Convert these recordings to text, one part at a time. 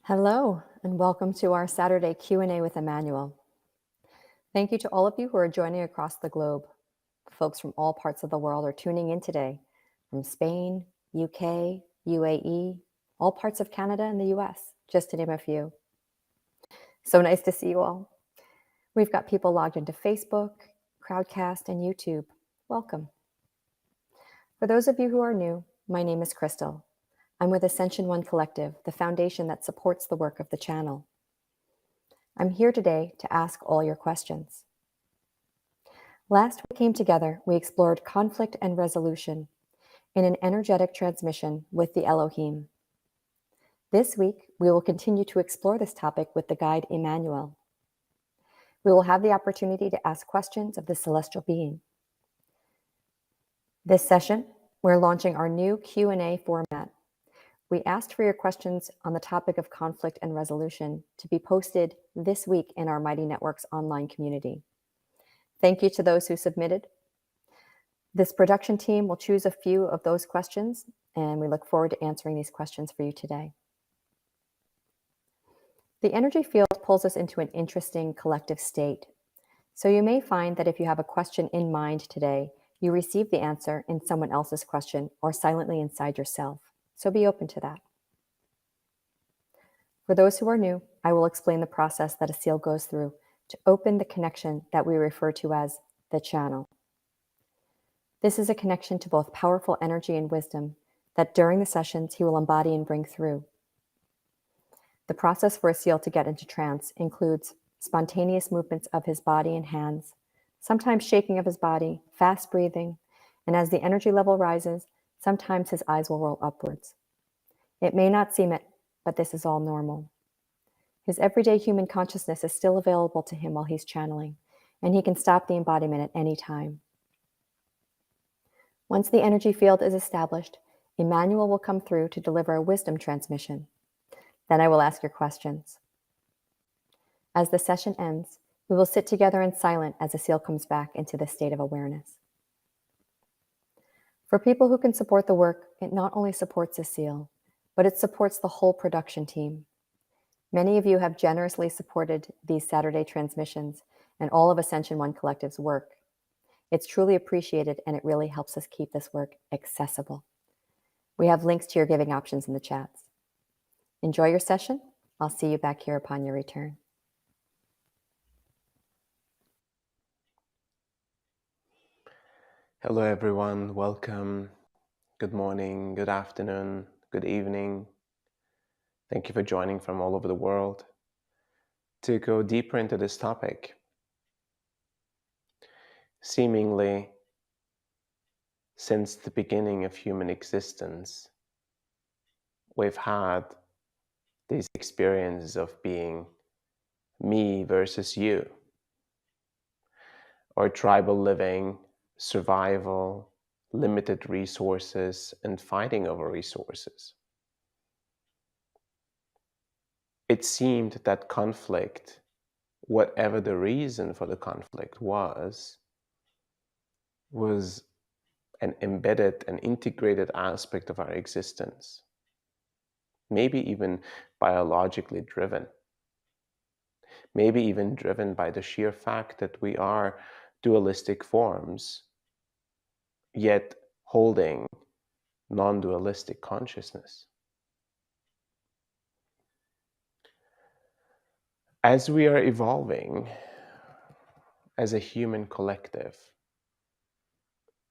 Hello, and welcome to our Saturday Q&A with Emmanuel. Thank you to all of you who are joining across the globe. Folks from all parts of the world are tuning in today, from Spain, UK, UAE, all parts of Canada and the US, just to name a few. So nice to see you all. We've got people logged into Facebook, Crowdcast, and YouTube. Welcome. For those of you who are new, my name is Crystal. I'm with Ascension One Collective, the foundation that supports the work of the channel. I'm here today to ask all your questions. Last we came together, we explored conflict and resolution in an energetic transmission with the Elohim. This week, we will continue to explore this topic with the guide Emmanuel. We will have the opportunity to ask questions of the celestial being. This session, we're launching our new Q&A format. We asked for your questions on the topic of conflict and resolution to be posted this week in our Mighty Networks online community. Thank you to those who submitted. This production team will choose a few of those questions, and we look forward to answering these questions for you today. The energy field pulls us into an interesting collective state. So you may find that if you have a question in mind today, you receive the answer in someone else's question or silently inside yourself. So be open to that. For those who are new, I will explain the process that a seal goes through to open the connection that we refer to as the channel. This is a connection to both powerful energy and wisdom that during the sessions he will embody and bring through. The process for a seal to get into trance includes spontaneous movements of his body and hands, sometimes shaking of his body, fast breathing, and as the energy level rises, sometimes his eyes will roll upwards. It may not seem it, but this is all normal. His everyday human consciousness is still available to him while he's channeling, and he can stop the embodiment at any time. Once the energy field is established, Emmanuel will come through to deliver a wisdom transmission. Then I will ask your questions. As the session ends, we will sit together in silence as the seal comes back into this state of awareness. For people who can support the work, it not only supports the seal, but it supports the whole production team. Many of you have generously supported these Saturday transmissions and all of Ascension One Collective's work. It's truly appreciated, and it really helps us keep this work accessible. We have links to your giving options in the chats. Enjoy your session. I'll see you back here upon your return. Hello everyone, welcome. Good morning, good afternoon, good evening. Thank you for joining from all over the world to go deeper into this topic. Seemingly, since the beginning of human existence, we've had these experiences of being me versus you, or tribal living, survival, limited resources, and fighting over resources. It seemed that conflict, whatever the reason for the conflict was an embedded and integrated aspect of our existence, maybe even biologically driven, maybe even driven by the sheer fact that we are dualistic forms, yet holding non-dualistic consciousness. As we are evolving as a human collective,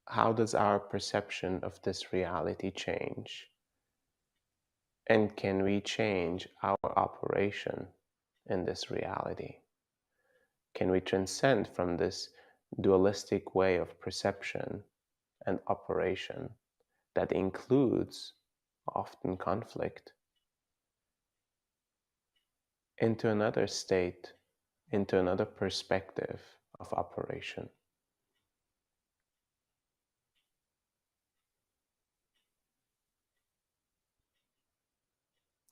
how does our perception of this reality change? And can we change our operation in this reality? Can we transcend from this dualistic way of perception and operation that includes often conflict into another state, into another perspective of operation?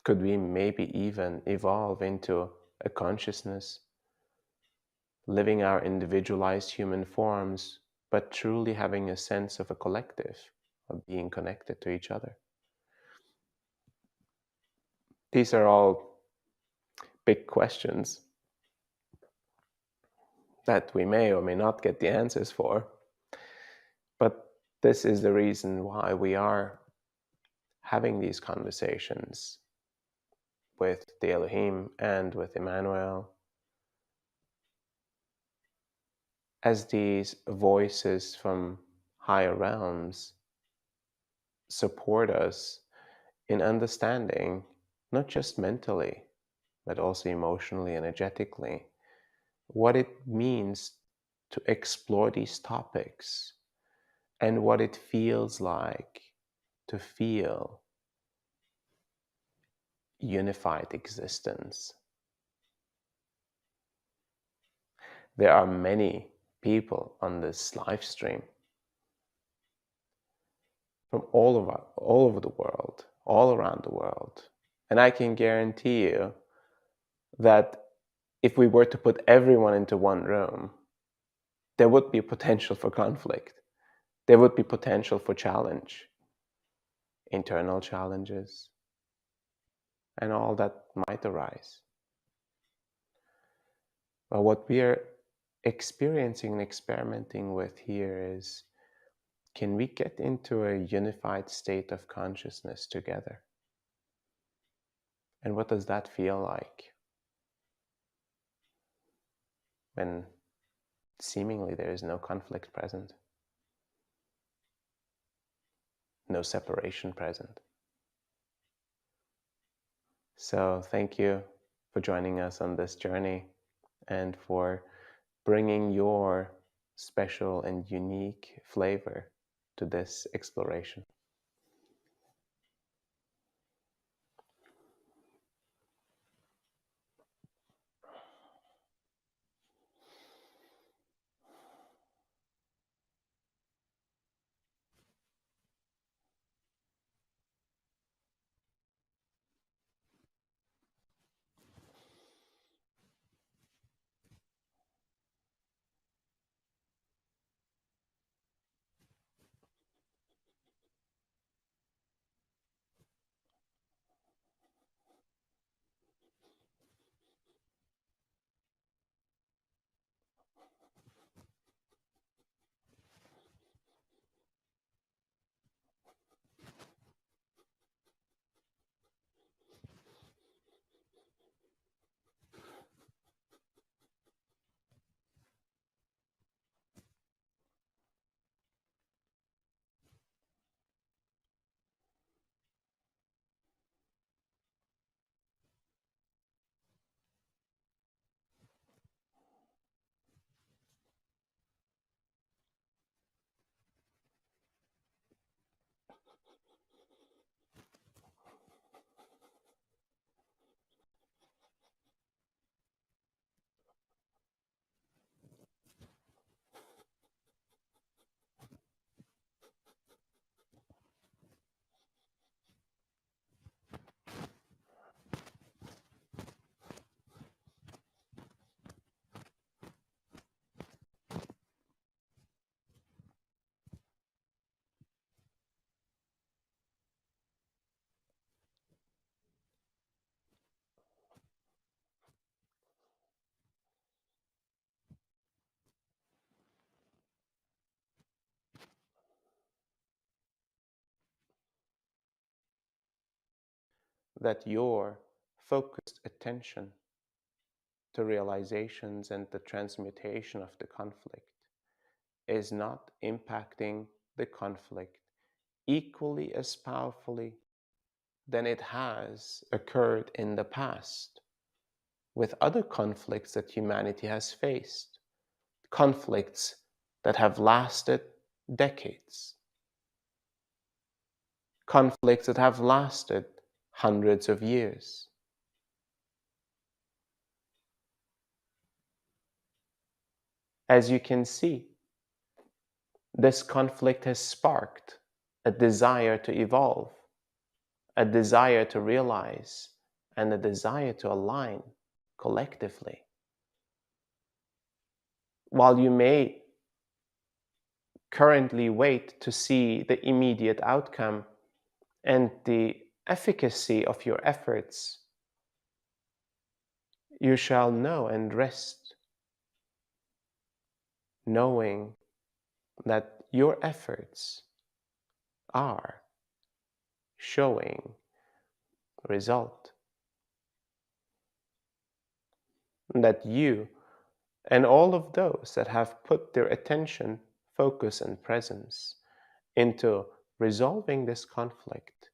Could we maybe even evolve into a consciousness, living our individualized human forms, but truly having a sense of a collective, of being connected to each other? These are all big questions that we may or may not get the answers for. But this is the reason why we are having these conversations with the Elohim and with Emmanuel, as these voices from higher realms support us in understanding, not just mentally, but also emotionally, energetically, what it means to explore these topics and what it feels like to feel unified existence. There are many people on this live stream from all over the world, all around the world. And I can guarantee you that if we were to put everyone into one room, there would be potential for conflict. There would be potential for challenge, internal challenges, and all that might arise. But what we are experiencing and experimenting with here is, can we get into a unified state of consciousness together? And what does that feel like when seemingly there is no conflict present, no separation present? So thank you for joining us on this journey and for bringing your special and unique flavor to this exploration. That your focused attention to realizations and the transmutation of the conflict is not impacting the conflict equally as powerfully than it has occurred in the past with other conflicts that humanity has faced, conflicts that have lasted decades, conflicts that have lasted hundreds of years. As you can see, this conflict has sparked a desire to evolve, a desire to realize, and a desire to align collectively. While you may currently wait to see the immediate outcome and the efficacy of your efforts, you shall know and rest, knowing that your efforts are showing result, that you and all of those that have put their attention, focus, and presence into resolving this conflict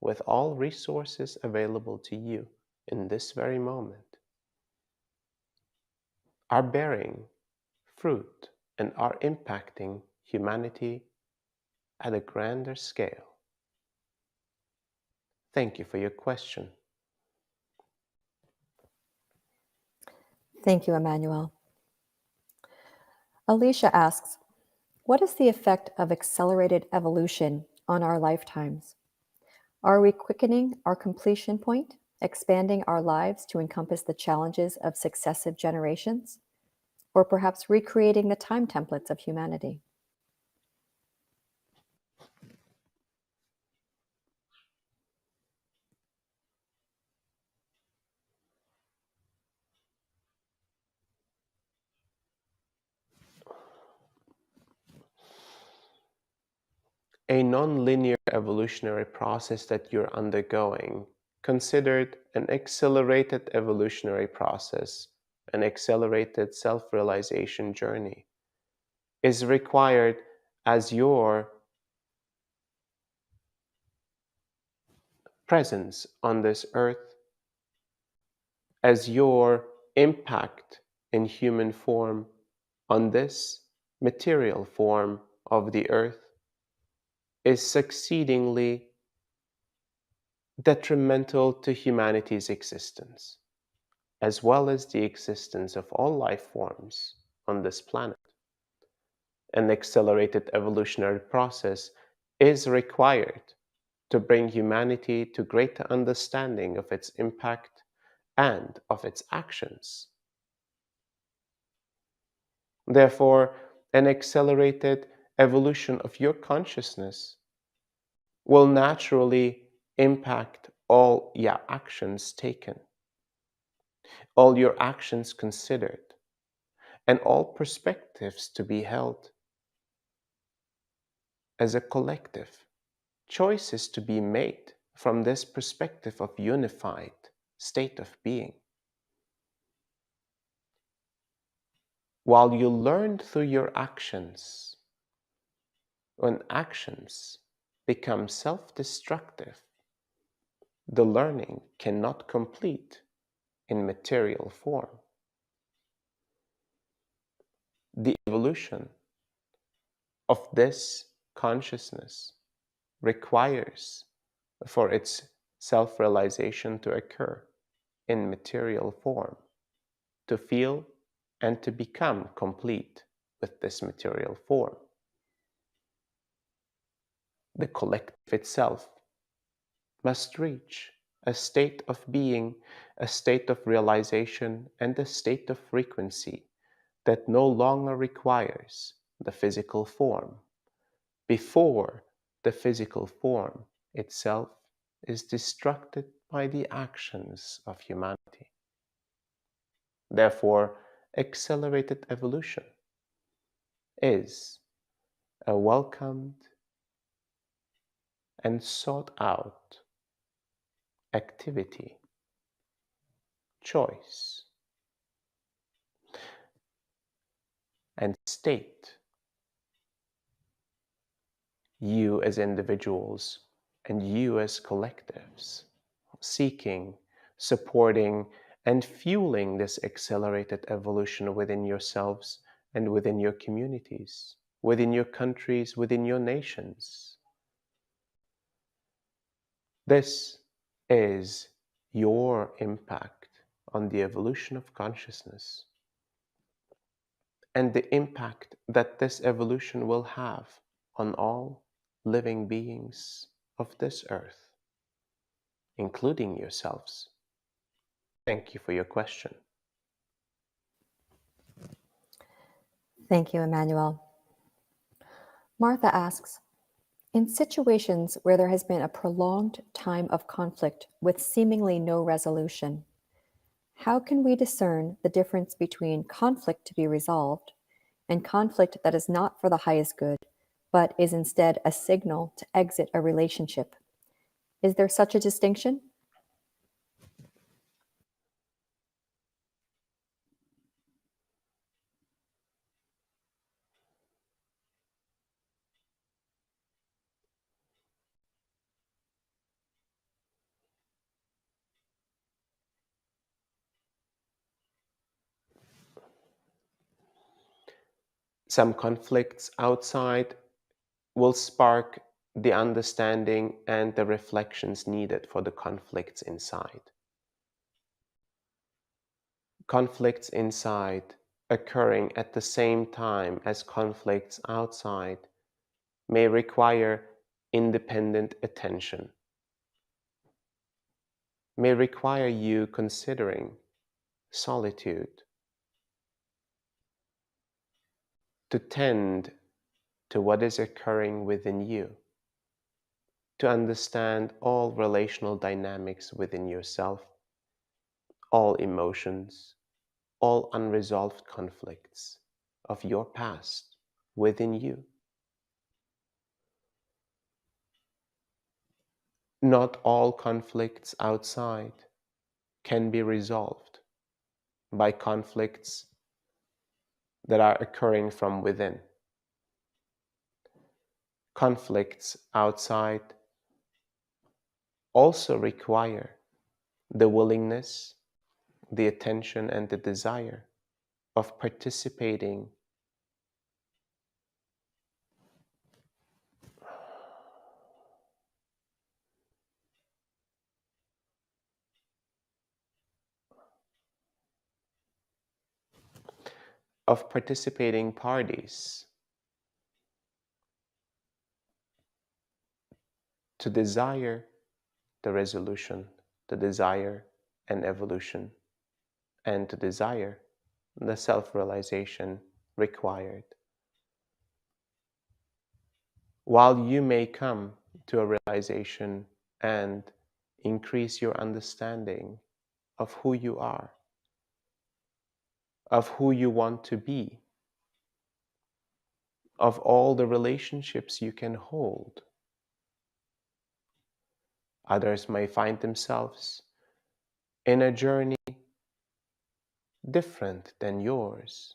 with all resources available to you in this very moment are bearing fruit and are impacting humanity at a grander scale. Thank you for your question. Thank you, Emmanuel. Alicia asks, what is the effect of accelerated evolution on our lifetimes? Are we quickening our completion point, expanding our lives to encompass the challenges of successive generations, or perhaps recreating the time templates of humanity? A non-linear evolutionary process that you're undergoing, considered an accelerated evolutionary process, an accelerated self-realization journey, is required as your presence on this earth, as your impact in human form on this material form of the earth is succeedingly detrimental to humanity's existence, as well as the existence of all life forms on this planet. An accelerated evolutionary process is required to bring humanity to greater understanding of its impact and of its actions. Therefore, an accelerated evolution of your consciousness will naturally impact all your actions taken, all your actions considered, and all perspectives to be held as a collective. Choices to be made from this perspective of unified state of being. While you learn through your actions, when actions become self-destructive, the learning cannot complete in material form. The evolution of this consciousness requires for its self-realization to occur in material form, to feel and to become complete with this material form. The collective itself must reach a state of being, a state of realization, and a state of frequency that no longer requires the physical form before the physical form itself is destructed by the actions of humanity. Therefore, accelerated evolution is a welcomed and sought out activity, choice, and state you as individuals and you as collectives seeking, supporting, and fueling this accelerated evolution within yourselves and within your communities, within your countries, within your nations. This is your impact on the evolution of consciousness and the impact that this evolution will have on all living beings of this earth, including yourselves. Thank you for your question. Thank you, Emmanuel. Martha asks, in situations where there has been a prolonged time of conflict with seemingly no resolution, How can we discern the difference between conflict to be resolved and conflict that is not for the highest good, but is instead a signal to exit a relationship? Is there such a distinction? Some conflicts outside will spark the understanding and the reflections needed for the conflicts inside. Conflicts inside occurring at the same time as conflicts outside may require independent attention, may require you considering solitude to tend to what is occurring within you, to understand all relational dynamics within yourself, all emotions, all unresolved conflicts of your past within you. Not all conflicts outside can be resolved by conflicts that are occurring from within. Conflicts outside also require the willingness, the attention, and the desire of participating parties to desire the resolution, to desire an evolution, and to desire the self-realization required. While you may come to a realization and increase your understanding of who you are, of who you want to be, of all the relationships you can hold, others may find themselves in a journey different than yours,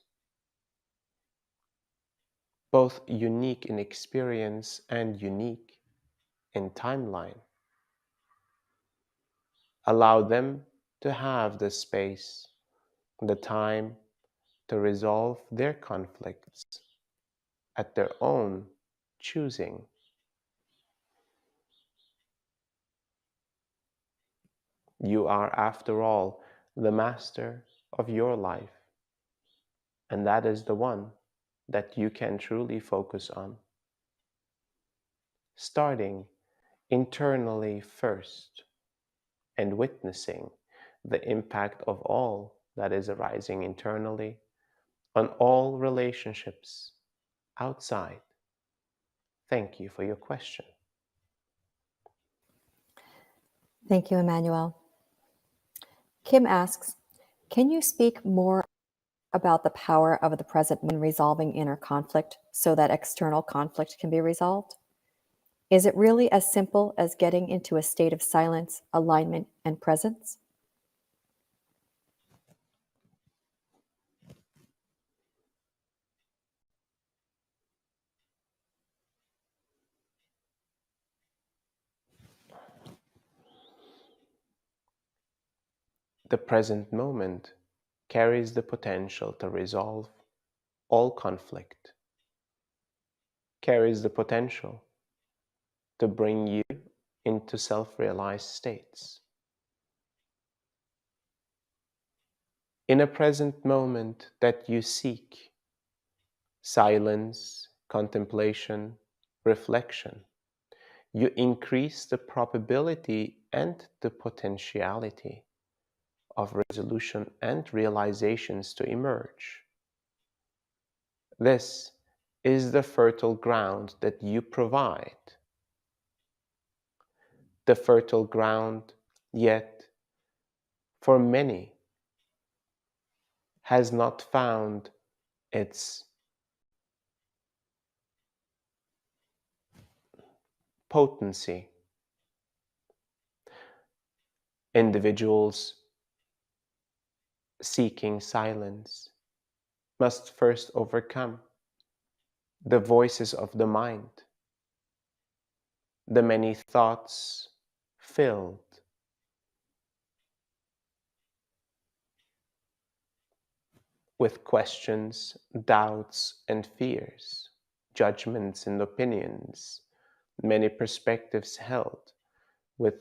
both unique in experience and unique in timeline. Allow them to have the space, the time to resolve their conflicts at their own choosing. You are, after all, the master of your life, and that is the one that you can truly focus on. Starting internally first and witnessing the impact of all that is arising internally on all relationships outside. Thank you for your question. Thank you, Emmanuel. Kim asks, can you speak more about the power of the present when resolving inner conflict so that external conflict can be resolved? Is it really as simple as getting into a state of silence, alignment, and presence? The present moment carries the potential to resolve all conflict, carries the potential to bring you into self-realized states. In a present moment that you seek silence, contemplation, reflection, you increase the probability and the potentiality of resolution and realizations to emerge. This is the fertile ground that you provide. The fertile ground, yet, for many, has not found its potency. Individuals seeking silence must first overcome the voices of the mind, the many thoughts filled with questions, doubts, and fears, judgments and opinions, many perspectives held with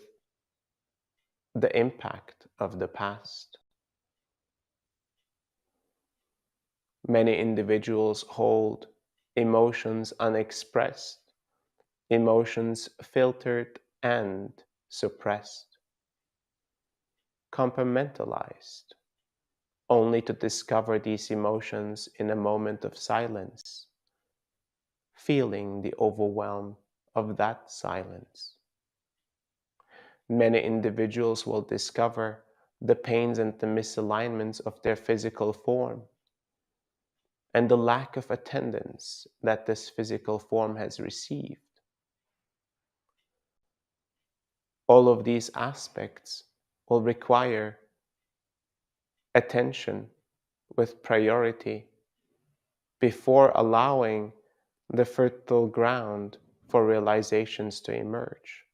the impact of the past. Many individuals hold emotions unexpressed, emotions filtered and suppressed, compartmentalized, only to discover these emotions in a moment of silence, feeling the overwhelm of that silence. Many individuals will discover the pains and the misalignments of their physical form and the lack of attendance that this physical form has received. All of these aspects will require attention with priority before allowing the fertile ground for realizations to emerge.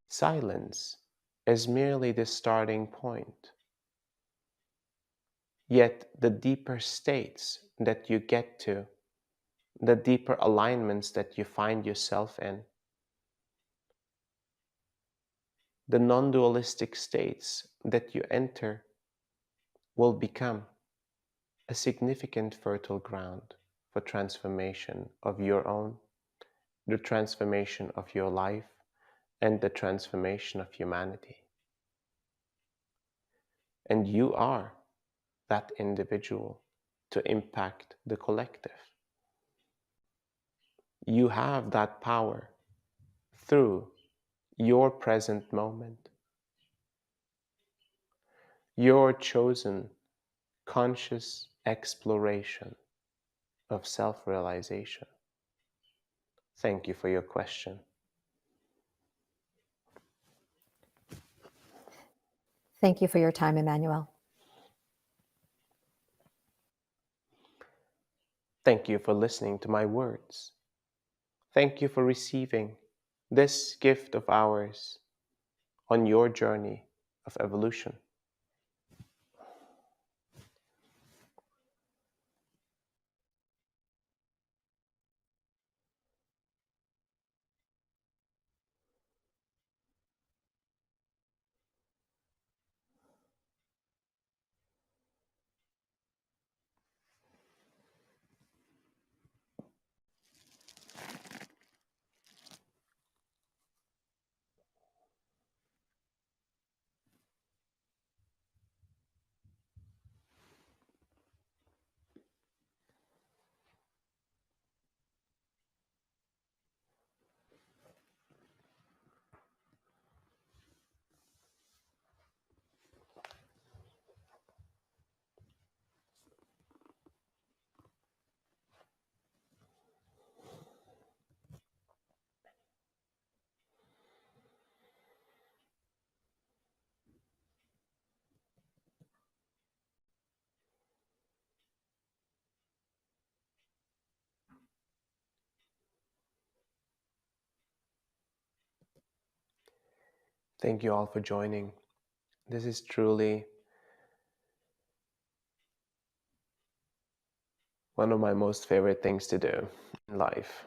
Silence is merely the starting point. Yet the deeper states that you get to, the deeper alignments that you find yourself in, the non-dualistic states that you enter will become a significant fertile ground for transformation of your own, the transformation of your life, and the transformation of humanity. And you are that individual to impact the collective. You have that power through your present moment, your chosen conscious exploration of self-realization. Thank you for your question. Thank you for your time, Emmanuel. Thank you for listening to my words. Thank you for receiving this gift of ours on your journey of evolution. Thank you all for joining. This is truly one of my most favorite things to do in life,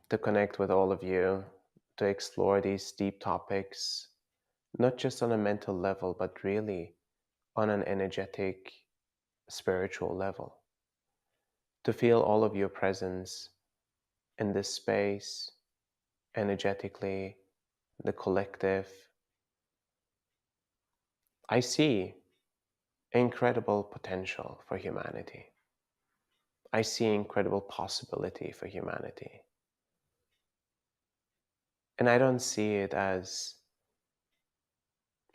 to connect with all of you, to explore these deep topics, not just on a mental level, but really on an energetic, spiritual level. To feel all of your presence in this space, energetically, the collective. I see incredible potential for humanity. I see incredible possibility for humanity. And I don't see it as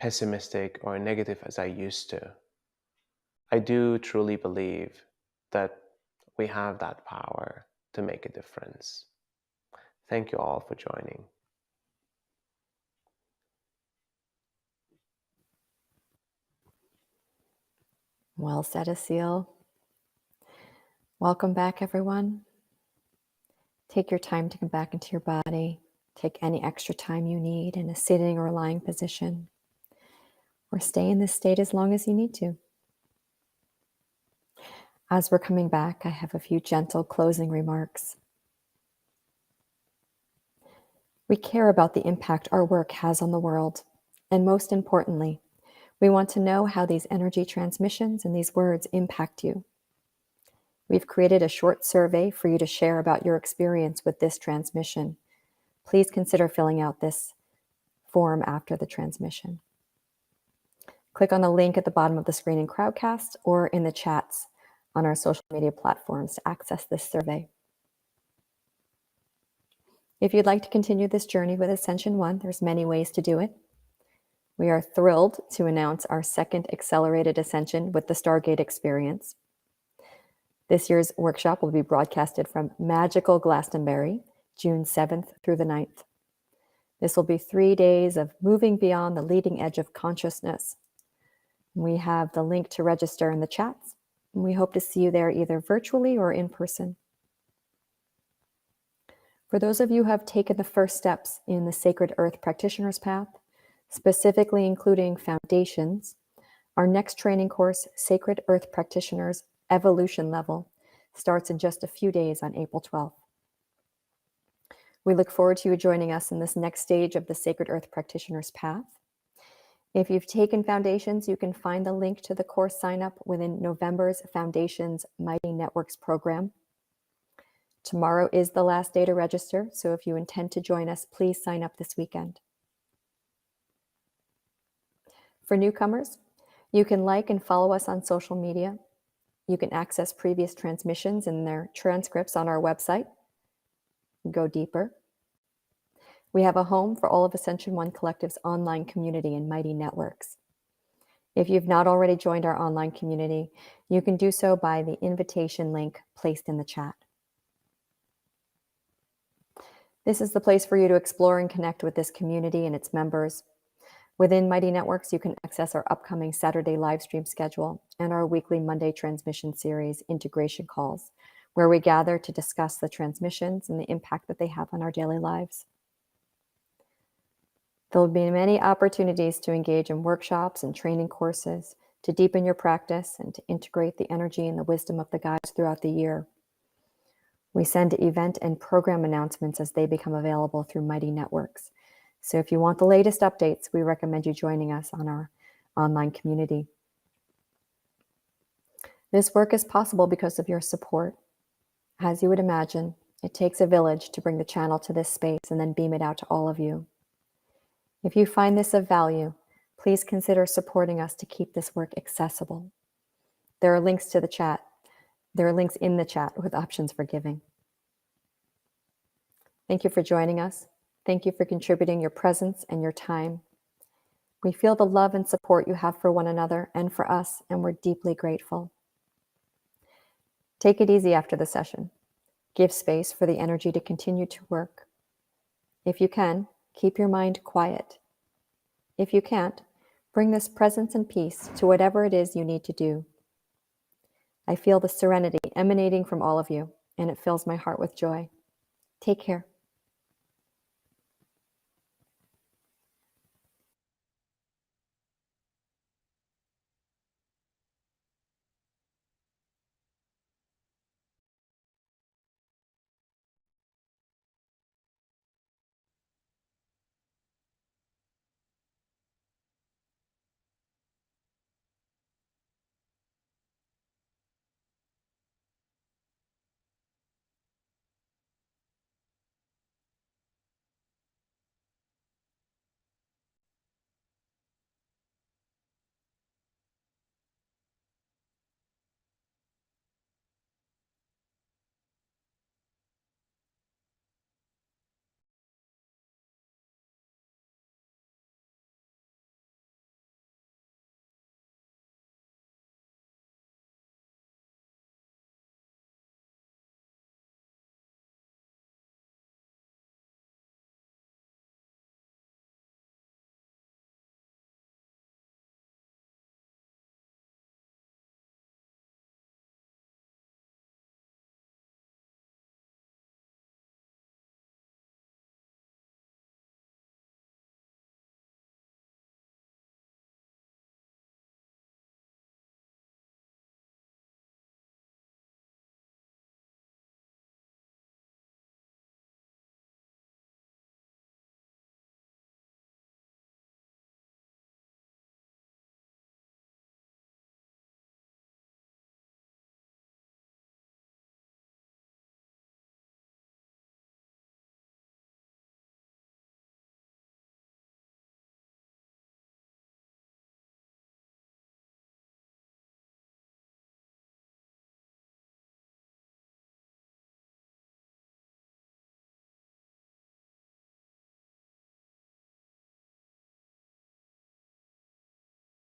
pessimistic or negative as I used to. I do truly believe that we have that power to make a difference. Thank you all for joining. Well said, Asil. Welcome back, everyone. Take your time to come back into your body. Take any extra time you need in a sitting or lying position, or stay in this state as long as you need to. As we're coming back, I have a few gentle closing remarks. We care about the impact our work has on the world, and most importantly, we want to know how these energy transmissions and these words impact you. We've created a short survey for you to share about your experience with this transmission. Please consider filling out this form after the transmission. Click on the link at the bottom of the screen in Crowdcast or in the chats on our social media platforms to access this survey. If you'd like to continue this journey with Ascension 1, there's many ways to do it. We are thrilled to announce our second accelerated ascension with the Stargate experience. This year's workshop will be broadcasted from magical Glastonbury, June 7th through the 9th. This will be 3 days of moving beyond the leading edge of consciousness. We have the link to register in the chats, and we hope to see you there either virtually or in person. For those of you who have taken the first steps in the Sacred Earth Practitioner's Path, specifically including foundations, our next training course, Sacred Earth Practitioners Evolution Level, starts in just a few days on April 12th. We look forward to you joining us in this next stage of the Sacred Earth Practitioner's Path. If you've taken foundations, you can find the link to the course sign up within November's Foundations Mighty Networks program. Tomorrow is the last day to register, so if you intend to join us, please sign up this weekend. For newcomers, you can like and follow us on social media. You can access previous transmissions and their transcripts on our website. Go deeper. We have a home for all of Ascension 1 Collective's online community and Mighty Networks. If you've not already joined our online community, you can do so by the invitation link placed in the chat. This is the place for you to explore and connect with this community and its members. Within Mighty Networks, you can access our upcoming Saturday live stream schedule and our weekly Monday transmission series, Integration Calls, where we gather to discuss the transmissions and the impact that they have on our daily lives. There will be many opportunities to engage in workshops and training courses, to deepen your practice and to integrate the energy and the wisdom of the guides throughout the year. We send event and program announcements as they become available through Mighty Networks. So if you want the latest updates, we recommend you joining us on our online community. This work is possible because of your support. As you would imagine, it takes a village to bring the channel to this space and then beam it out to all of you. If you find this of value, please consider supporting us to keep this work accessible. There are links to the chat. There are links in the chat with options for giving. Thank you for joining us. Thank you for contributing your presence and your time. We feel the love and support you have for one another and for us, and we're deeply grateful. Take it easy after the session. Give space for the energy to continue to work. If you can, keep your mind quiet. If you can't, bring this presence and peace to whatever it is you need to do. I feel the serenity emanating from all of you, and it fills my heart with joy. Take care.